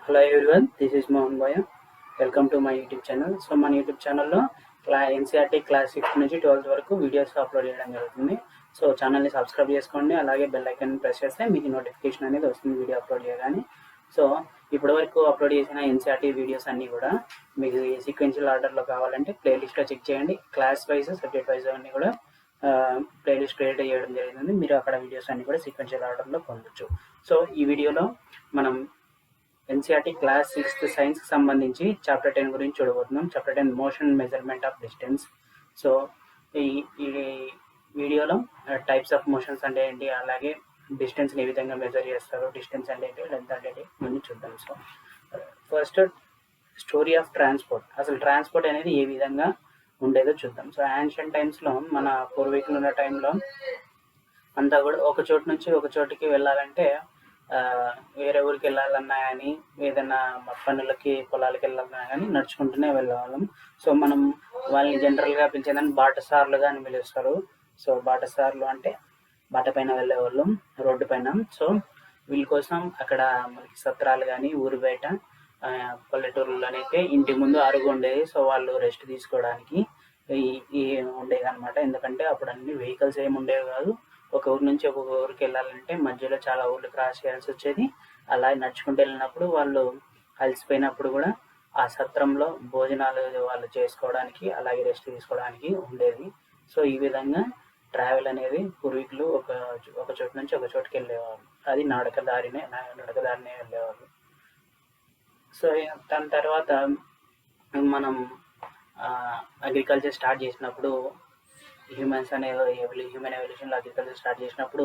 Hello everyone, this is Mohan Boya. Welcome to my YouTube channel. So మన YouTube ఛానల్లో NCERT class 6 నుంచి 12 వరకు videos upload చేయడం జరుగుతుంది. సో ఛానల్ని సబ్స్క్రైబ్ చేసుకోండి, అలాగే బెల్ ఐకాన్ ప్రెస్ చేస్తే మీకు నోటిఫికేషన్ అనేది వస్తుంది వీడియో అప్లోడ్ చేయగానే. సో ఇప్పటివరకు అప్లోడ్ చేసిన NCERT వీడియోస్ అన్నీ కూడా మీకు సీక్వెన్షియల్ ఆర్డర్లో కావాలంటే ప్లేలిస్ట్లో చెక్ చేయండి. క్లాస్ వైజ్, సబ్జెక్ట్ వైజ్ అన్నీ కూడా ప్లేలిస్ట్ క్రియేట్ చేయడం జరిగింది. మీరు అక్కడ వీడియోస్ అన్నీ కూడా సీక్వెన్షియల్ ఆర్డర్లో పొందొచ్చు. సో ఈ వీడియోలో మనం NCERT క్లాస్ 6th సైన్స్కి సంబంధించి చాప్టర్ 10 గురించి చూడబోతున్నాం. Chapter 10 motion measurement of distance. So ఈ వీడియోలో టైప్స్ ఆఫ్ మోషన్స్ అంటే ఏంటి, అలాగే డిస్టెన్స్ని ఏ విధంగా మెజర్ చేస్తారు, డిస్టెన్స్ అంటే ఏంటి, లెంత్ అంటే ఏంటి ఇవన్నీ చూద్దాం. So first story of transport. అసలు ట్రాన్స్పోర్ట్ అనేది ఏ విధంగా ఉండేదో చూద్దాం. సో యాన్షియంట్ టైమ్స్లో, మన పూర్వీకులు ఉన్న టైంలో అంతా కూడా ఒక చోటు నుంచి ఒక చోటుకి వెళ్ళాలంటే వేరే ఊరికి వెళ్ళాలన్నా కానీ, ఏదైనా పనులకి పొలాలకి వెళ్ళాలన్నా కానీ నడుచుకుంటూనే వెళ్ళేవాళ్ళం. సో మనం వాళ్ళని జనరల్గా పిలిచేదాన్ని బాటసార్లుగా అని పిలుస్తారు. సో బాటసార్లు అంటే బాట పైన వెళ్ళేవాళ్ళం, రోడ్డు పైన. సో వీళ్ళ కోసం అక్కడ మనకి సత్రాలు కానీ, ఊరి బయట పల్లెటూరులోనైతే ఇంటి ముందు అరుగు ఉండేది. సో వాళ్ళు రెస్ట్ తీసుకోవడానికి ఈ ఉండేది అనమాట. ఎందుకంటే అప్పుడు అన్ని వెహికల్స్ ఏమి ఉండేవి కాదు. ఒక ఊరు నుంచి ఒక్కొక్క ఊరికి వెళ్ళాలంటే మధ్యలో చాలా ఊర్లు క్రాస్ చేయాల్సి వచ్చేది. అలా నడుచుకుంటూ వెళ్ళినప్పుడు వాళ్ళు అలసిపోయినప్పుడు కూడా ఆ సత్రంలో భోజనాలు వాళ్ళు చేసుకోవడానికి, అలాగే రెస్ట్ తీసుకోవడానికి ఉండేది. సో ఈ విధంగా ట్రావెల్ అనేది పూర్వీకులు ఒక చోటు నుంచి ఒక చోటుకి వెళ్ళేవాళ్ళు. అది నడకదారినే వెళ్ళేవాళ్ళు. సో దాని తర్వాత మనం అగ్రికల్చర్ స్టార్ట్ చేసినప్పుడు, హ్యూమన్ ఎవల్యూషన్లో అగ్రికల్చర్ స్టార్ట్ చేసినప్పుడు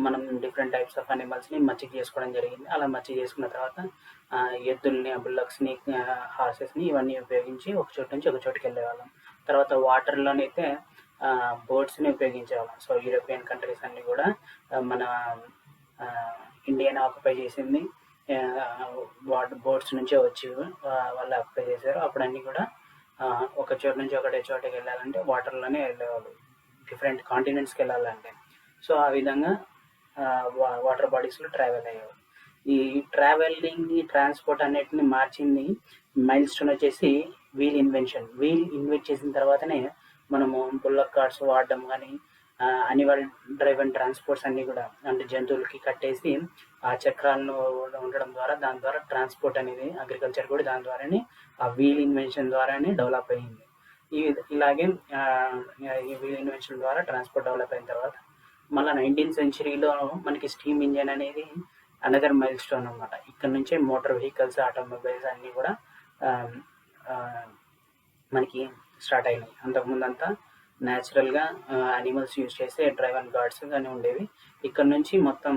మనం డిఫరెంట్ టైప్స్ ఆఫ్ అనిమల్స్ని మచ్చిక చేసుకోవడం జరిగింది. అలా మచ్చిక చేసుకున్న తర్వాత ఎద్దుల్ని, బుల్లక్స్ని, హార్సెస్ని ఇవన్నీ ఉపయోగించి ఒక చోటు నుంచి ఒక చోటుకి వెళ్ళేవాళ్ళం. తర్వాత వాటర్లోనైతే బోట్స్ని ఉపయోగించేవాళ్ళం. సో యూరోపియన్ కంట్రీస్ అన్నీ కూడా మన ఇండియాని ఆక్యుపై చేసింది. బోట్స్ నుంచే వచ్చి వాళ్ళు ఆక్యుపై చేశారు. అప్పుడు అన్నీ కూడా ఒక చోటు నుంచి ఒకటే చోటకి వెళ్ళాలంటే వాటర్లోనే వెళ్ళేవాళ్ళు, డిఫరెంట్ కాంటినెంట్స్కి వెళ్ళాలంటే. సో ఆ విధంగా వాటర్ బాడీస్లో ట్రావెల్ అయ్యేవాళ్ళు. ఈ ట్రాన్స్పోర్ట్ అన్నిటిని మార్చింది మైల్ స్టోన్ వచ్చేసి వీల్ ఇన్వెంట్ చేసిన తర్వాతనే మనము బుల్లక్ కార్ట్స్ వాడడం కానీ, అనిమల్ డ్రైవెన్ ట్రాన్స్పోర్ట్స్ అన్నీ కూడా, అంటే జంతువులకి కట్టేసి ఆ చక్రాలను ఉండడం ద్వారా, దాని ద్వారా ట్రాన్స్పోర్ట్ అనేది, అగ్రికల్చర్ కూడా దాని ద్వారానే, ఆ వీల్ ఇన్వెన్షన్ ద్వారానే డెవలప్ అయ్యింది. ఇలాగే ఈ వీల్ ఇన్వెన్షన్ ద్వారా ట్రాన్స్పోర్ట్ డెవలప్ అయిన తర్వాత మళ్ళీ 19th centuryలో మనకి స్టీమ్ ఇంజన్ అనేది అనదర్ మైల్ స్టోన్ అనమాట. ఇక్కడ నుంచే మోటార్ వెహికల్స్, ఆటోమొబైల్స్ అన్నీ కూడా మనకి స్టార్ట్ అయినాయి. అంతకుముందంతా న్యాచురల్గా అనిమల్స్ యూజ్ చేసే డ్రైవర్ గార్డ్స్ కానీ ఉండేవి. ఇక్కడ నుంచి మొత్తం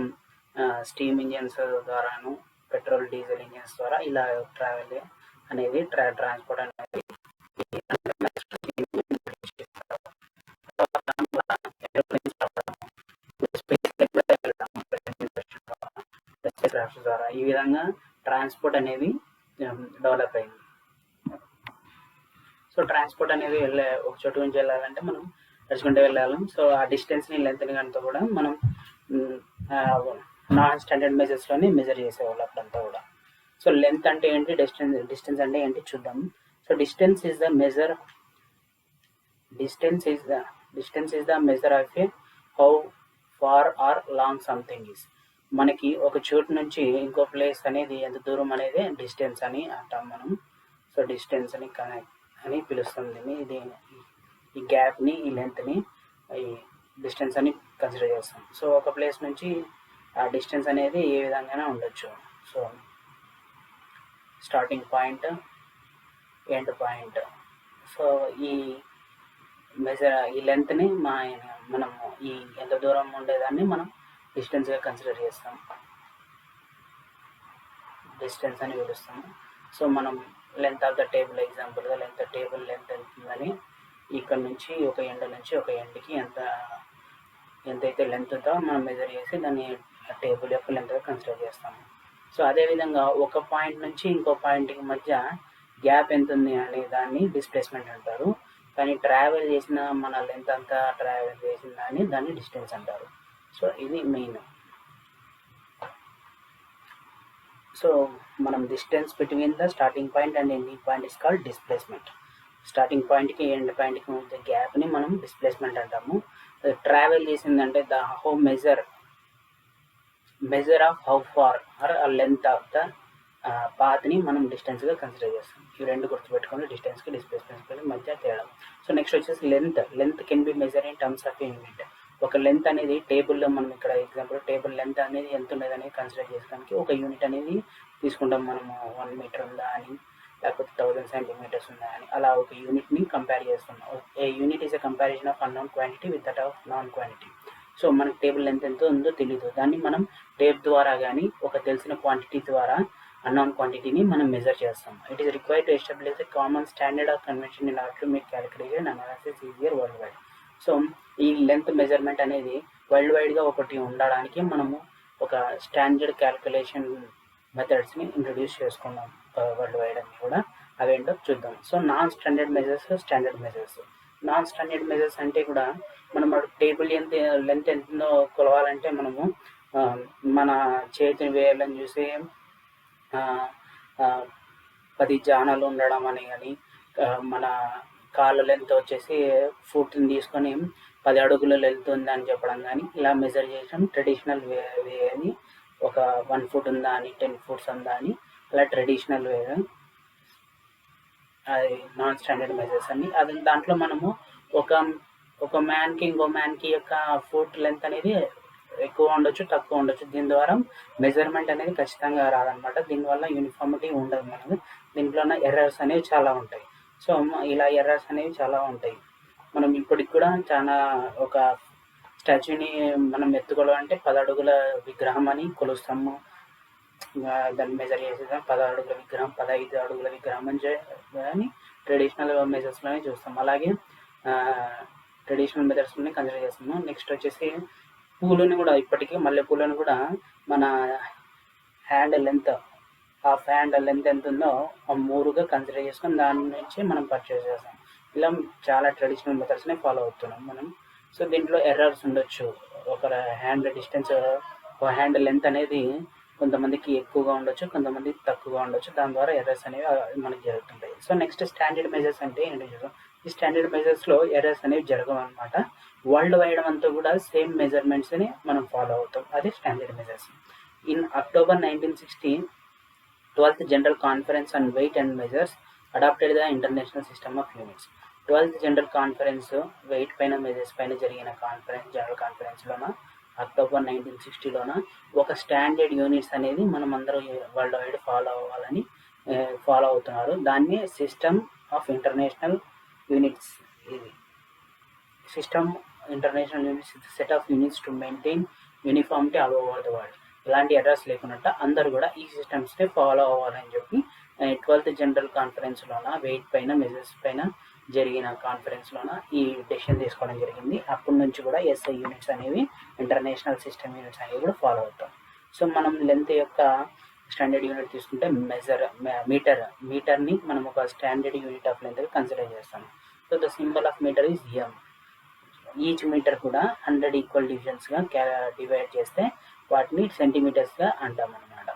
స్టీమ్ ఇంజన్స్ ద్వారాను, పెట్రోల్, డీజిల్ ఇంజన్స్ ద్వారా ఇలా ట్రావెల్ అనేది ట్రాన్స్పోర్ట్ అనేది ద్వారా ఈ విధంగా ట్రాన్స్పోర్ట్ అనేది డెవలప్ అయింది. సో ట్రాన్స్పోర్ట్ అనేది ఒక చోటు నుంచి వెళ్ళాలంటే మనం నడుచుకుంటూ వెళ్ళాలి. సో ఆ డిస్టెన్స్ని, లెంత్ని కనుక కూడా మనం నాన్ స్టాండర్డ్ మెజర్స్లోనే మెజర్ చేసేవాళ్ళు అప్పుడంతా కూడా. సో లెంత్ అంటే ఏంటి, డిస్టెన్స్ అంటే ఏంటి చూద్దాం. So distance is the measure of a how far or long something is. మనకి ఒక చోటు నుంచి ఇంకో ప్లేస్ అనేది ఎంత దూరం అనేది డిస్టెన్స్ అని అంటాం మనం. సో డిస్టెన్స్ అని పిలుస్తుంది. ఇది ఈ గ్యాప్ని, ఈ లెంత్ని ఈ డిస్టెన్స్ అని కన్సిడర్ చేస్తాం. సో ఒక ప్లేస్ నుంచి ఆ డిస్టెన్స్ అనేది ఏ విధంగానే ఉండొచ్చు. So starting point, end point. So ఈ లెంత్ని మనం ఈ ఎంత దూరం ఉండేదాన్ని మనం డిస్టెన్స్గా కన్సిడర్ చేస్తాం, డిస్టెన్స్ అని పిలుస్తాము. సో మనం లెంత్ ఆఫ్ ద టేబుల్, ఎగ్జాంపుల్గా టేబుల్ లెంత్ ఎంతుందని, ఇక్కడ నుంచి ఒక ఎండ్ నుంచి ఒక ఎండ్కి ఎంతైతే లెంత్ ఉందో మనం మెజర్ చేసి దాన్ని టేబుల్ యొక్క లెంత్గా కన్సిడర్ చేస్తాము. సో అదేవిధంగా ఒక పాయింట్ నుంచి ఇంకో పాయింట్కి మధ్య గ్యాప్ ఎంత ఉంది అనే దాన్ని డిస్ప్లేస్మెంట్ అంటారు. కానీ ట్రావెల్ చేసిన మన లెంత్ అంతా ట్రావెల్ చేసిన దాన్ని డిస్టెన్స్ అంటారు. సో ఇది మెయిన్. సో మనం distance between the starting point and ending point is called displacement. Starting పాయింట్కి ఎండ్ పాయింట్కి మధ్య గ్యాప్ని మనం డిస్ప్లేస్మెంట్ అంటాము. ట్రావెల్ చేసిందంటే the how measure of how far or length of the పాత్ని మనం డిస్టెన్స్గా కన్సిడర్ చేస్తాం. ఈ రెండు గుర్తుపెట్టుకోండి, డిస్టెన్స్కి డిస్ప్లేస్మెంట్కి మధ్య తేడా. సో నెక్స్ట్ వచ్చేసి length can be measure in terms of unit. ఒక లెంత్ అనేది టేబుల్లో మనం ఇక్కడ ఎగ్జాంపుల్ టేబుల్ లెంత్ అనేది ఎంత ఉండేది అనేది కన్సిడర్ చేసుకోవడానికి ఒక యూనిట్ అనేది తీసుకుంటాం. మనము 1 మీటర్ ఉందా అని, లేకపోతే 1000 సెంటీమీటర్స్ ఉందా అని, అలా ఒక యూనిట్ని కంపేర్ చేస్తున్నాం. A unit is a comparison of unknown quantity with that of known quantity. So మనకి టేబుల్ లెంత్ ఎంత ఉందో తెలియదు, దాన్ని మనం టేప్ ద్వారా కానీ ఒక తెలిసిన క్వాంటిటీ ద్వారా అన్నోన్ క్వాంటిటీని మనం మెజర్ చేస్తాం. It is required to establish a common standard of convention in order to make calculation analysis easier world wide. So ఈ లెంత్ మెజర్మెంట్ అనేది వరల్డ్ వైడ్గా ఒకటి ఉండడానికి మనము ఒక స్టాండర్డ్ క్యాలిక్యులేషన్ మెథడ్స్ని ఇంట్రొడ్యూస్ చేసుకున్నాం వరల్డ్ వైడ్ అని కూడా. అవేంటో చూద్దాం. So non standard measures, standard measures. Non standard measures అంటే కూడా మనం టేబుల్ లెంత్ ఎంతో కొలవాలంటే మనము మన చేతి వేళ్ళని చూసి 10 జానాలు ఉండడం అని కానీ, మన కాళ్ళ లెంత్ వచ్చేసి ఫుట్ని తీసుకొని 10 అడుగుల లెంత్ ఉందని చెప్పడం కానీ, ఇలా మెజర్ చేయడం ట్రెడిషనల్ వే అని. ఒక 1 ఫుట్ ఉందా అని, 10 ఫుట్స్ ఉందా అని, అలా ట్రెడిషనల్ వే. అది నాన్ స్టాండర్డ్ మెజర్స్ అని. అది దాంట్లో మనము ఒక మ్యాన్కి ఇంకో మ్యాన్కి యొక్క ఫుట్ లెంత్ అనేది ఎక్కువ ఉండొచ్చు, తక్కువ ఉండొచ్చు. దీని ద్వారా మెజర్మెంట్ అనేది ఖచ్చితంగా రాదనమాట. దీనివల్ల యూనిఫార్మిటీ ఉండదు మనకు. దీంట్లోనే ఎర్రర్స్ అనేవి చాలా ఉంటాయి. సో ఇలా ఎర్రర్స్ అనేవి చాలా ఉంటాయి. మనం ఇప్పటికి కూడా చాలా ఒక స్టాచ్యూని మనం ఎత్తుకోవాలంటే 10 అడుగుల విగ్రహం అని కొలుస్తాము. దాన్ని మెజర్ చేసేదాం 10 అడుగుల విగ్రహం, 15 అడుగుల విగ్రహం అని ట్రెడిషనల్ మెజర్స్లోనే చూస్తాం. అలాగే ట్రెడిషనల్ మెథడ్స్ని కన్సిడర్ చేస్తాము. నెక్స్ట్ వచ్చేసి పూలను కూడా, ఇప్పటికీ మల్లె పూలను కూడా మన hand length, half hand length ఎంత ఉందో ఆ 3గా కన్సిడర్ చేసుకొని దాని నుంచి మనం పర్చేస్ చేస్తాం. ఇలా చాలా ట్రెడిషనల్ మెథడ్స్ని ఫాలో అవుతున్నాం మనం. సో దీంట్లో ఎర్రర్స్ ఉండొచ్చు. ఒక హ్యాండ్ డిస్టెన్స్, ఒక హ్యాండ్ లెంత్ అనేది కొంతమందికి ఎక్కువగా ఉండొచ్చు, కొంతమందికి తక్కువగా ఉండొచ్చు. దాని ద్వారా ఎర్రర్స్ అనేవి మనకి జరుగుతుంటాయి. సో నెక్స్ట్ స్టాండర్డ్ మెజర్స్ అంటే ఏంటో చూద్దాం. ఈ స్టాండర్డ్ మెజర్స్లో ఎర్రర్స్ అనేవి జరగవు అనమాట. వరల్డ్ వైడ్ అంతా కూడా సేమ్ మెజర్మెంట్స్ని మనం ఫాలో అవుతాం. అది standard measures. In October 1960, 12th general conference on weight and measures adopted the international system of units. 12th general conference weight పైన మెజర్స్ పైన జరిగిన జనరల్ కాన్ఫరెన్స్లోన అక్టోబర్ 1960లోన ఒక స్టాండర్డ్ యూనిట్స్ అనేది మనం అందరూ వరల్డ్ వైడ్ ఫాలో అవుతున్నారు. దాన్ని సిస్టమ్ ఆఫ్ ఇంటర్నేషనల్ యూనిట్స్. ఇది system international units, set of units to maintain uniformity all over the world. ఇలాంటి ఎర్రర్స్ లేకుండా అందరూ కూడా ఈ సిస్టమ్స్ని ఫాలో అవ్వాలని చెప్పి 12th జనరల్ కాన్ఫరెన్స్లోన వెయిట్ పైన మెజర్స్ పైన జరిగిన కాన్ఫరెన్స్లోన ఈ డెసిషన్ తీసుకోవడం జరిగింది. అప్పటి నుంచి కూడా ఎస్ఐ యూనిట్స్ అనేవి, ఇంటర్నేషనల్ సిస్టమ్ యూనిట్స్ అనేవి కూడా ఫాలో అవుతాం. సో మనం లెంత్ యొక్క స్టాండర్డ్ యూనిట్ తీసుకుంటే మీటర్ని మనం ఒక స్టాండర్డ్ యూనిట్ ఆఫ్ లెంత్గా కన్సిడర్ చేస్తాం. So the symbol of metre is M. Each metre కూడా 100 ఈక్వల్ డివిజన్స్గా డివైడ్ చేస్తే వాటిని సెంటీమీటర్స్గా అంటాం అనమాట.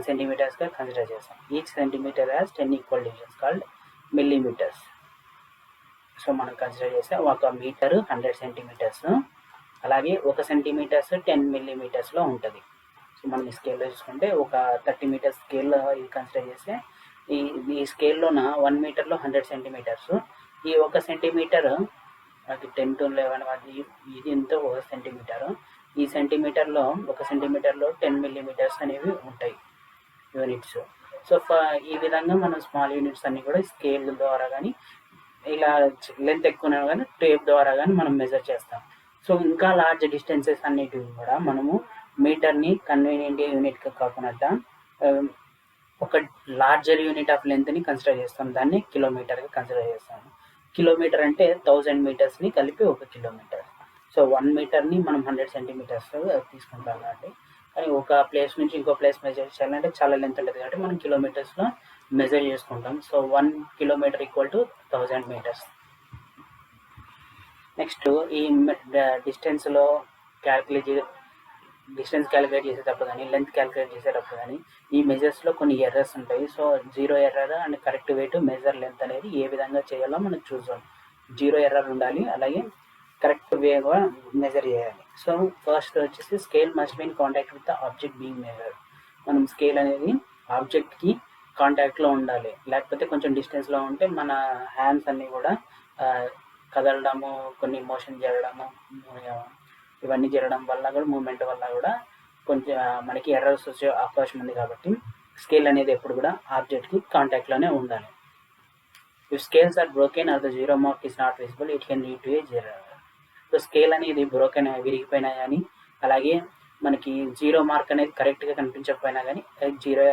సెంటీమీటర్స్గా కన్సిడర్ చేస్తాం. Each centimetre has 10 equal divisions called millimetres. So మనం కన్సిడర్ చేస్తే ఒక మీటరు 100 సెంటీమీటర్స్, అలాగే 1 సెంటీమీటర్స్ 10 మిల్లీమీటర్స్లో ఉంటుంది. సో మనం ఈ స్కేల్లో చూసుకుంటే ఒక 30 మీటర్స్ స్కేల్లో ఇది కన్సిడర్ చేస్తే ఈ స్కేల్లోన 1 మీటర్లో 100 సెంటీమీటర్స్. ఈ 1 సెంటీమీటర్ అది 10 to 11 అది ఇది ఎంతో 1 సెంటీమీటరు. ఈ సెంటీమీటర్లో 1 సెంటీమీటర్లో 10 మిల్లీమీటర్స్ అనేవి ఉంటాయి యూనిట్స్. సో ఈ విధంగా మనం స్మాల్ యూనిట్స్ అన్ని కూడా స్కేల్ ద్వారా కానీ, ఇలా లెంత్ ఎక్కువ కానీ టేప్ ద్వారా కానీ మనం మెజర్ చేస్తాం. సో ఇంకా లార్జ్ డిస్టెన్సెస్ అన్నిటివి కూడా మనము మీటర్ని కన్వీనియంట్ యూనిట్గా కాకుండా ఒక లార్జర్ యూనిట్ ఆఫ్ లెంత్ని కన్సిడర్ చేస్తాం. దాన్ని కిలోమీటర్గా కన్సిడర్ చేస్తాము. కిలోమీటర్ అంటే 1000 మీటర్స్ని కలిపి 1 కిలోమీటర్. సో 1 మీటర్ని మనం 100 సెంటీమీటర్స్ తీసుకుంటాం కాబట్టి, కానీ ఒక ప్లేస్ నుంచి ఇంకో ప్లేస్ మెజర్ చేయాలంటే చాలా లెంత్ ఉంటుంది కాబట్టి మనం కిలోమీటర్స్లో మెజర్ చేసుకుంటాం. So 1 kilometre equal to 1000 metres. Next ఈ డిస్టెన్స్లో డిస్టెన్స్ క్యాలిక్యులేట్ చేసేటప్పుడు కానీ లెంత్ క్యాలిక్యులేట్ చేసేటప్పుడు కానీ ఈ మెజర్స్లో కొన్ని ఎర్రర్స్ ఉంటాయి. So 0 error and correct way to measure length అనేది ఏ విధంగా చేయాలో మనం చూద్దాం. 0 ఎర్రర్ ఉండాలి, అలాగే కరెక్ట్ వేగా మెజర్ చేయాలి. సో ఫస్ట్ వచ్చేసి scale must be in contact with the object being measure. మనం స్కేల్ అనేది ఆబ్జెక్ట్కి కాంటాక్ట్లో ఉండాలి, లేకపోతే కొంచెం డిస్టెన్స్లో ఉంటే మన హ్యాండ్స్ అన్నీ కూడా కదలడము, కొన్ని మోషన్ జరగడము, ఇవన్నీ జరగడం వల్ల కూడా మూమెంట్ వల్ల కూడా కొంచెం మనకి ఎర్రర్స్ వచ్చే అవకాశం ఉంది. కాబట్టి స్కేల్ అనేది ఎప్పుడు కూడా ఆబ్జెక్ట్కి కాంటాక్ట్లోనే ఉండాలి. If scales are broken or the 0 mark is not visible it can lead to a error. So scale అనేది బ్రోకెన్ విరిగిపోయినా కానీ, అలాగే మనకి 0 మార్క్ అనేది కరెక్ట్గా కనిపించకపోయినా కానీ 0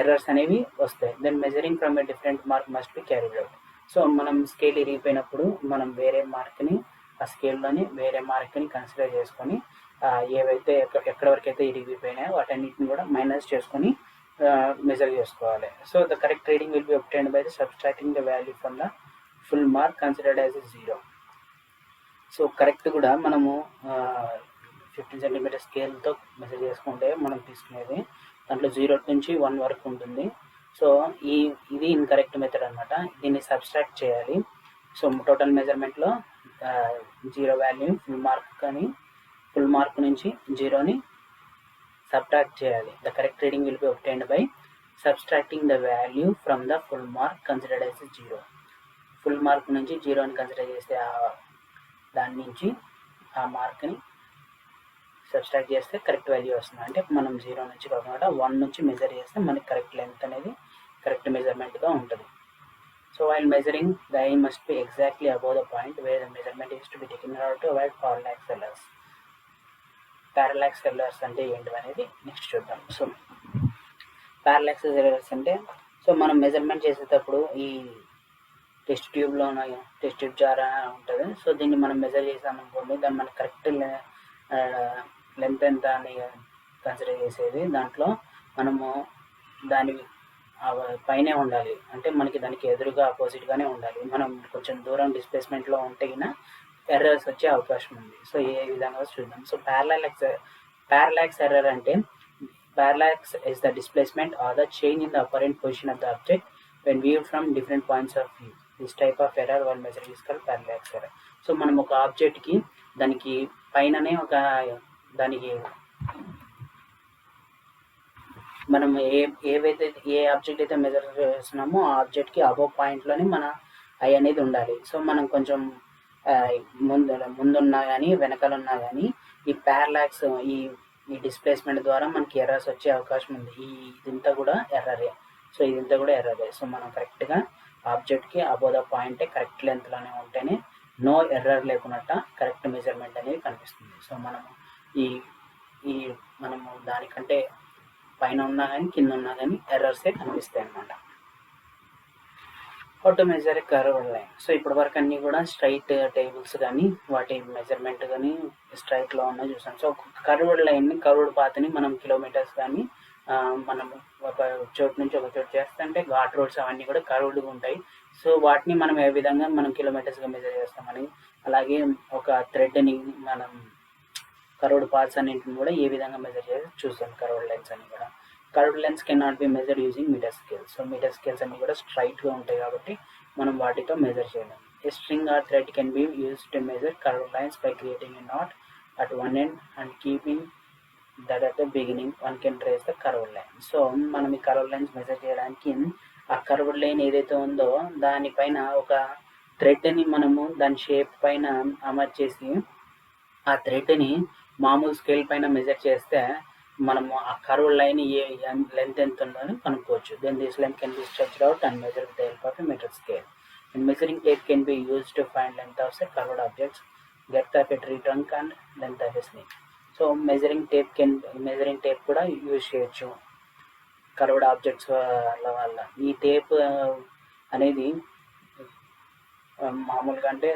ఎర్రర్స్ అనేవి వస్తాయి. Then measuring from a different mark must be carried out. So మనం స్కేల్ ఇరిగిపోయినప్పుడు మనం వేరే మార్క్ని ఆ స్కేల్లోని వేరే మార్క్ని కన్సిడర్ చేసుకొని ఏవైతే ఎక్కడి వరకు అయితే ఇరిగిపోయినాయో వాటన్నిటిని కూడా మైనస్ చేసుకొని మెజర్ చేసుకోవాలి. So the correct reading will be obtained by the subtracting the value from the full mark considered as 0. So correct కూడా మనము 15 సెంటీమీటర్ స్కేల్తో మెజర్ చేసుకుంటే మనం తీసుకునేది దాంట్లో 0 నుంచి 1 వరకు ఉంటుంది. సో ఇది ఇన్కరెక్ట్ మెథడ్ అనమాట. దీన్ని సబ్స్ట్రాక్ట్ చేయాలి. సో టోటల్ మెజర్మెంట్లో 0 వాల్యూ ఫుల్ మార్క్ నుంచి 0ని సబ్ట్రాక్ట్ చేయాలి. The correct reading will be obtained by subtracting the value from the full mark considered as 0. Full mark నుంచి 0ని కన్సిడర్ చేస్తే దాని నుంచి ఆ మార్క్ని సబ్స్ట్రాక్ట్ చేస్తే కరెక్ట్ వాల్యూ వస్తుంది. అంటే మనం 0 నుంచి కాకుండా 1 నుంచి మెజర్ చేస్తే మనకి కరెక్ట్ లెంత్ అనేది కరెక్ట్ మెజర్మెంట్గా ఉంటుంది. So while measuring the aim must be exactly above the point where the measurement is to be taken in order to avoid parallax errors. Parallax errors అంటే ఏంటి అనేది నెక్స్ట్ చూద్దాం. So parallax errors అంటే, so మనం measurement చేసేటప్పుడు ఈ test tube jar ఉంటుంది. So దీన్ని మనం మెజర్ చేసామనుకోండి, దాన్ని మనకి కరెక్ట్ లెంత్ ఎంత అని కన్సిడర్ చేసేది. దాంట్లో మనము దాని పైనే ఉండాలి, అంటే మనకి దానికి ఎదురుగా ఆపోజిట్గానే ఉండాలి. మనం కొంచెం దూరం డిస్ప్లేస్మెంట్లో ఉంటే ఎర్రర్స్ వచ్చే అవకాశం ఉంది. సో ఏ విధంగా చూద్దాం. సో పారలాక్స్ ఎర్రర్ అంటే parallax is the displacement or the change in the apparent position of the object when viewed from different points of view. This type of error while measuring is called parallax error. So మనం ఒక ఆబ్జెక్ట్కి దానికి పైననే దానికి మనం ఏ object అయితే measure చేస్తున్నామో ఆ ఆబ్జెక్ట్కి above పాయింట్లోనే మన ఐ అనేది ఉండాలి. సో మనం కొంచెం ముందున్నా కానీ వెనకాల ఉన్నా కానీ ఈ పారలాక్స్ ఈ డిస్ప్లేస్మెంట్ ద్వారా మనకి ఎర్రర్స్ వచ్చే అవకాశం ఉంది. ఇదంతా కూడా ఎర్రరే. సో మనం కరెక్ట్గా ఆబ్జెక్ట్కి అబోవ్ ద పాయింటే కరెక్ట్ లెంత్లోనే ఉంటేనే నో ఎర్రర్ లేకున్నట్ట కరెక్ట్ మెజర్మెంట్ అనేది కనిపిస్తుంది. సో మనము దానికంటే పైన ఉన్నా కానీ కింద ఉన్నా కానీ ఎర్రర్సే కనిపిస్తాయి అన్నమాట. How to measure A curved line. So ఇప్పటి వరకు అన్నీ కూడా స్ట్రైట్ టేబుల్స్ కానీ వాటి మెజర్మెంట్ కానీ స్ట్రైట్లో ఉన్న చూసాం. సో కర్వ్డ్ లైన్ని, కర్వ్డ్ పాత్ని మనం కిలోమీటర్స్ కానీ మనం ఒక చోటు నుంచి ఒక చోటు చేస్తుంటే ఘాట్ రోడ్స్ అవన్నీ కూడా కర్వ్డ్గా ఉంటాయి. సో వాటిని మనం ఏ విధంగా మనం కిలోమీటర్స్గా మెజర్ చేస్తామని, అలాగే ఒక థ్రెడ్ని మనం కర్వ్డ్ పార్ట్స్ అన్నింటిని కూడా ఏ విధంగా మెజర్ చేసి చూస్తాం. కర్వ్డ్ లైన్స్ అన్ని కూడా curved lines can not be measure using metre scales. So metre scales అన్ని కూడా స్ట్రైట్గా ఉంటాయి కాబట్టి మనం వాటితో మెజర్ చేయలేం. A string or thread can be used to measure curved lines by creating a knot at one end and keeping that at the beginning one can trace the curved line. So మనం ఈ curved lines measure చేయడానికి ఆ curved line ఏదైతే ఉందో దానిపైన ఒక థ్రెడ్ని మనము దాని షేప్ పైన అమర్చేసి ఆ థ్రెడ్ని మామూలు స్కేల్ పైన మెజర్ చేస్తే మనము ఆ కర్వ్డ్ లైన్ లెంత్ ఎంత ఉందో అని కనుక్కోవచ్చు. Then this line can be stretched out and measure with the help of a metre scale. And measuring tape can be used to find length of a curved objects, depth of a tree trunk and length of a snake. So measuring tape కూడా use చేయొచ్చు curved objects వల్ల. ఈ tape అనేది మామూలుగా అంటే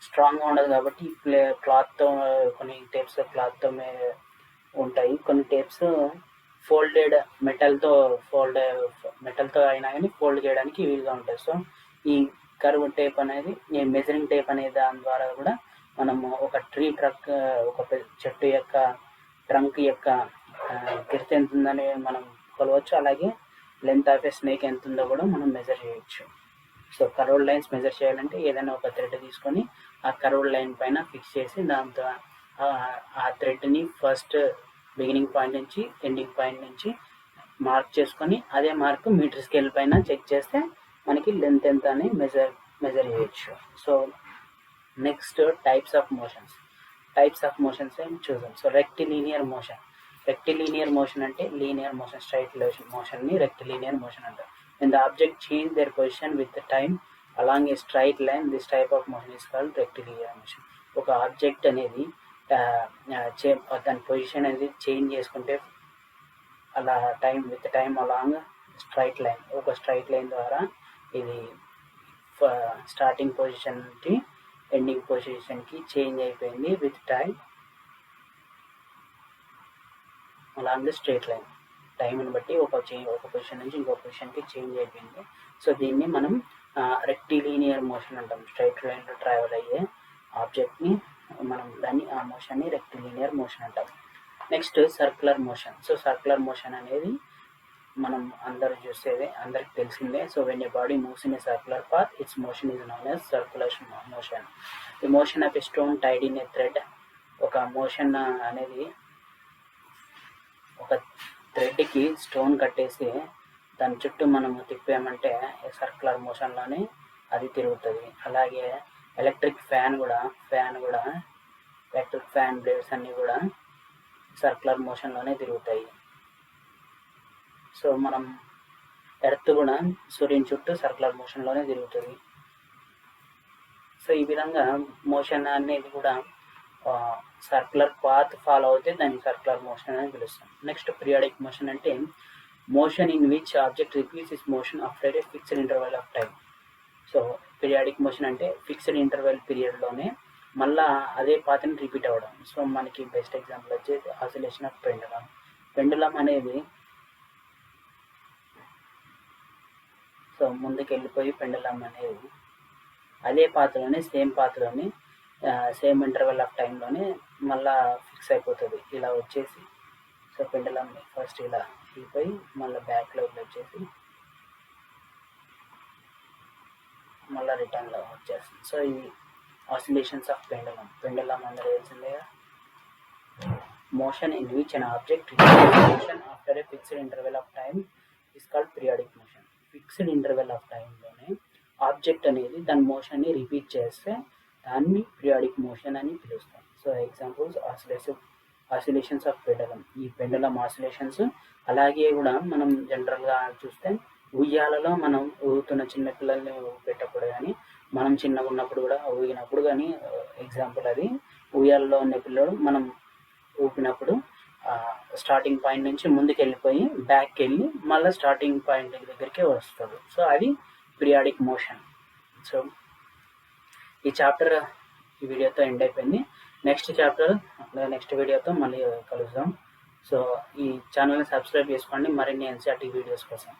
స్ట్రాంగ్గా ఉండదు కాబట్టి క్లాత్తో, కొన్ని టేప్స్ క్లాత్తో ఉంటాయి, కొన్ని టేప్స్ ఫోల్డెడ్ మెటల్తో అయినా కానీ ఫోల్డ్ చేయడానికి వీలుగా ఉంటాయి. సో ఈ కర్వ్ టేప్ అనేది, ఈ మెజరింగ్ టేప్ అనే దాని ద్వారా కూడా మనము ఒక ట్రీ ట్రక్ ఒక చెట్టు యొక్క ట్రంక్ యొక్క గిర్త్ ఎంత ఉందని మనం కొలవచ్చు. అలాగే లెంత్ ఆఫ్ ఏ స్నేక్ ఎంత ఉందో కూడా మనం మెజర్ చేయొచ్చు. సో కర్వ్డ్ లైన్స్ మెజర్ చేయాలంటే ఏదైనా ఒక థ్రెడ్ తీసుకొని ఆ కర్వ్డ్ లైన్ పైన ఫిక్స్ చేసి దాంతో ఆ థ్రెడ్ని ఫస్ట్ బిగినింగ్ పాయింట్ నుంచి ఎండింగ్ పాయింట్ నుంచి మార్క్ చేసుకొని అదే మార్క్ మీటర్ స్కేల్ పైన చెక్ చేస్తే మనకి లెంత్ ఎంత అని మెజర్ చేయొచ్చు. So next types of motions ఏం చూద్దాం. సో రెక్టిలీనియర్ మోషన్ అంటే లీనియర్ మోషన్, స్ట్రైట్ మోషన్ని రెక్టిలీనియర్ మోషన్ అంటారు. when the object change their position with the time along a straight line, this type of motion is called rectilinear motion. ఒక object అనేది దాని position అనేది change చేసుకుంటే అలా with time along ఒక straight line ద్వారా ఇది స్టార్టింగ్ పొజిషన్కి ఎండింగ్ పొజిషన్కి చేంజ్ అయిపోయింది with time along the straight line. టైంని బట్టి ఒక పొజిషన్ నుంచి ఇంకో పొజిషన్కి చేంజ్ అయిపోయింది. సో దీన్ని మనం రెక్టిలీనియర్ మోషన్ అంటాం. స్ట్రైట్ లైన్లో ట్రావెల్ అయ్యే ఆబ్జెక్ట్ని మనం ఆ మోషన్ని రెక్టిలీనియర్ మోషన్ అంటాం. Next circular motion. So circular motion అనేది మనం అందరికి తెలిసిందే. So when a body moves in a circular path, its motion is known as circular motion. The motion of a stone tied in a thread. ఒక motion అనేది ఒక థ్రెడ్కి stone కట్టేసి దాని చుట్టూ మనము తిప్పామంటే సర్క్యులర్ మోషన్లోనే అది తిరుగుతుంది. అలాగే ఎలక్ట్రిక్ ఫ్యాన్ బ్లేడ్స్ అన్నీ కూడా సర్క్యులర్ మోషన్లోనే తిరుగుతాయి. సో మనం ఎర్త్ కూడా సూర్యుని చుట్టూ సర్క్యులర్ మోషన్లోనే తిరుగుతుంది. సో ఈ విధంగా మోషన్ అనేది కూడా సర్క్యులర్ పాత్ ఫాలో అవుతే దాన్ని సర్క్యులర్ మోషన్ అని పిలుస్తాం. నెక్స్ట్ పీరియాడిక్ మోషన్ అంటే motion in which object repeats is motion after A fixed interval of time. So periodic motion అంటే ఫిక్స్డ్ ఇంటర్వెల్ పీరియడ్లోనే మళ్ళా అదే పాత్ని రిపీట్ అవ్వడం. సో మనకి బెస్ట్ ఎగ్జాంపుల్ వచ్చేసి ఆసిలేషన్ ఆఫ్ పెండులం అనేది సో ముందుకు వెళ్ళిపోయి పెండులం అనేది అదే పాత్రలోనే సేమ్ ఇంటర్వెల్ ఆఫ్ టైంలోనే మళ్ళా ఫిక్స్ అయిపోతుంది. ఇలా వచ్చేసి సో పెండులంని ఫస్ట్ ఇలా వెళ్ళిపోయి మళ్ళీ బ్యాక్లోకి వచ్చేసి మళ్ళీ రిటర్న్లో వచ్చేస్తుంది. సో ఇవి ఆసిలేషన్స్ ఆఫ్ పెండులం అందరూ తెలిసిందే. Motion in which an object motion after A fixed interval of time is called periodic motion. Fixed interval of టైంలోనే ఆబ్జెక్ట్ అనేది దాని మోషన్ని రిపీట్ చేస్తే దాన్ని పీరియాడిక్ మోషన్ అని పిలుస్తాం. So examples oscillations of pendulum. ఈ పెండులం ఆసిలేషన్స్ అలాగే కూడా మనం జనరల్గా చూస్తే ఉయ్యాలలో మనం ఊగుతున్న చిన్నపిల్లల్ని పెట్టప్పుడు కానీ మనం చిన్నగా ఉన్నప్పుడు కూడా ఊగినప్పుడు కానీ ఎగ్జాంపుల్ అది ఉయ్యాలలో ఉన్న పిల్లడు మనం ఊపినప్పుడు స్టార్టింగ్ పాయింట్ నుంచి ముందుకు వెళ్ళిపోయి బ్యాక్కి వెళ్ళి మళ్ళీ స్టార్టింగ్ పాయింట్ దగ్గరికి వస్తుంది. సో అది పీరియాడిక్ మోషన్. సో ఈ చాప్టర్ ఈ వీడియోతో ఎండ్ అయిపోయింది. నెక్స్ట్ వీడియోతో మళ్ళీ కలుద్దాం. సో ఈ ఛానల్ని సబ్స్క్రైబ్ చేసుకోండి మరిన్ని NCERT వీడియోస్ కోసం.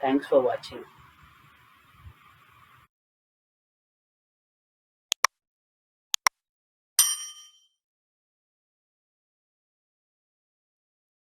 Thanks for watching.